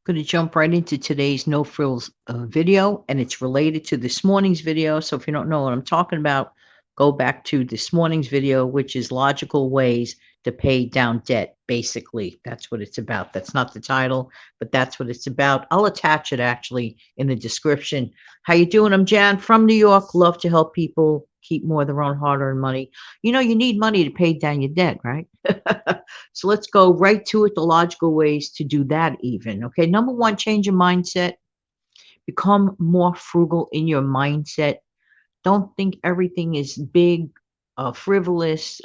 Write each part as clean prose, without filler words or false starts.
Going to jump right into today's no frills video, and it's related to this morning's video. So if you don't know what I'm talking about, go back to this morning's video, which is logical ways to pay down debt. Basically, that's what it's about. That's not the title, but that's what it's about. I'll attach it actually in the description. How you doing? I'm Jan from New York. Love to help people keep more of their own hard-earned money. You know, you need money to pay down your debt, right? So let's go right to it. The logical ways to do that, even. Okay. Number one, change your mindset. Become more frugal in your mindset. Don't think everything is big, frivolous,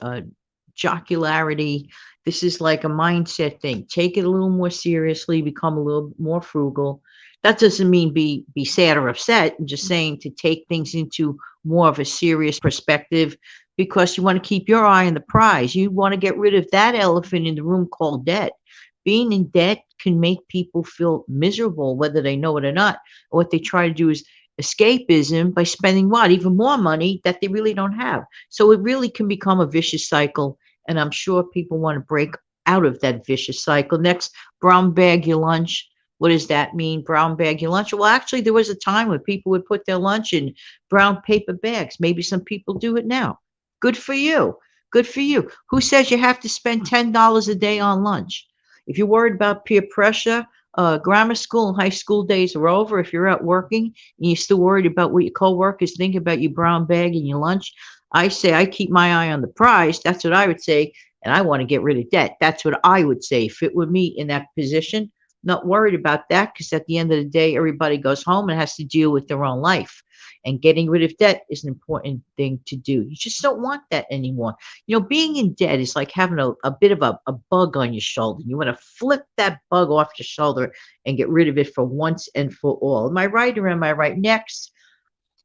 jocularity. This is like a mindset thing. Take it a little more seriously. Become a little more frugal. That doesn't mean be sad or upset. I'm just saying to take things into more of a serious perspective because you want to keep your eye on the prize. You want to get rid of that elephant in the room called debt. Being in debt can make people feel miserable, whether they know it or not. What they try to do is escapism by spending what? Even more money that they really don't have. So it really can become a vicious cycle. And I'm sure people want to break out of that vicious cycle. Next, brown bag your lunch. What does that mean? Brown bag your lunch? Well, actually, there was a time when people would put their lunch in brown paper bags. Maybe some people do it now. Good for you. Good for you. Who says you have to spend $10 a day on lunch? If you're worried about peer pressure, grammar school and high school days are over. If you're out working and you're still worried about what your coworkers think about your brown bag and your lunch, I say I keep my eye on the prize. That's what I would say. And I want to get rid of debt. That's what I would say if it were me in that position. Not worried about that because at the end of the day, everybody goes home and has to deal with their own life. And getting rid of debt is an important thing to do. You just don't want that anymore. You know, being in debt is like having a bit of a bug on your shoulder. You want to flip that bug off your shoulder and get rid of it for once and for all. Am I right or am I right? Next,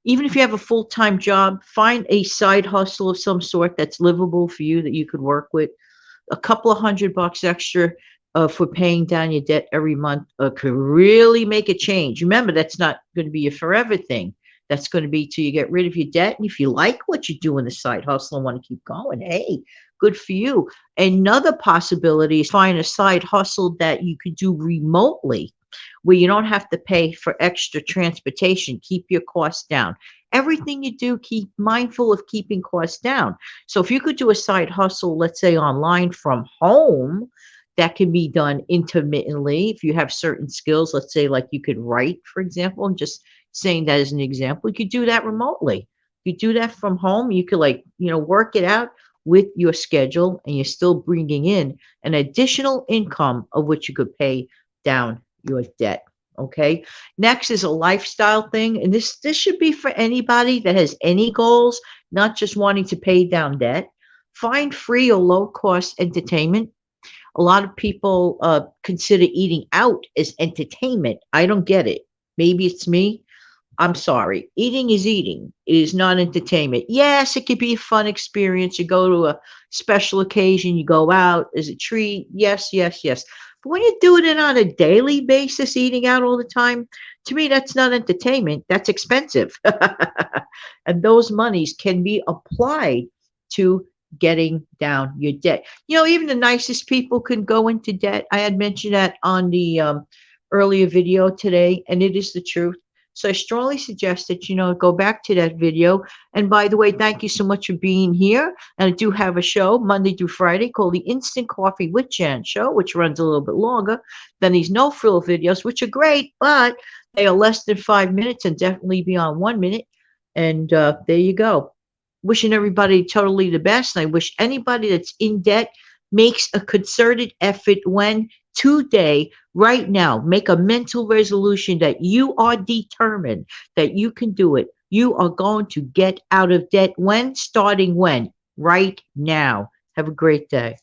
even if you have a full-time job, find a side hustle of some sort that's livable for you that you could work with. A couple of $100 extra for paying down your debt every month could really make a change. Remember, that's not going to be a forever thing. That's going to be till you get rid of your debt. And if you like what you do in the side hustle and want to keep going, hey, good for you. Another possibility is find a side hustle that you could do remotely where you don't have to pay for extra transportation. Keep your costs down. Everything you do, keep mindful of keeping costs down. So if you could do a side hustle, let's say online from home, that can be done intermittently. If you have certain skills, let's say like you could write, for example, and just saying that as an example, you could do that remotely. You do that from home. You could work it out with your schedule and you're still bringing in an additional income of which you could pay down your debt. Okay. Next is a lifestyle thing. And this should be for anybody that has any goals, not just wanting to pay down debt. Find free or low cost entertainment. A lot of people consider eating out as entertainment. I don't get it. Maybe it's me. I'm sorry. Eating is eating. It is not entertainment. Yes, it could be a fun experience. You go to a special occasion, you go out as a treat. Yes, yes, yes. But when you're doing it on a daily basis, eating out all the time, to me, that's not entertainment. That's expensive. And those monies can be applied to getting down your debt. You know, even the nicest people can go into debt. I had mentioned that on the earlier video today, and it is the truth. So I strongly suggest that, go back to that video. And by the way, thank you so much for being here. And I do have a show Monday through Friday called the Instant Coffee with Jan Show, which runs a little bit longer than these no frill videos, which are great, but they are less than 5 minutes and definitely beyond 1 minute. And there you go. Wishing everybody totally the best. And I wish anybody that's in debt makes a concerted effort when today, right now, make a mental resolution that you are determined that you can do it. You are going to get out of debt when? Starting when? Right now. Have a great day.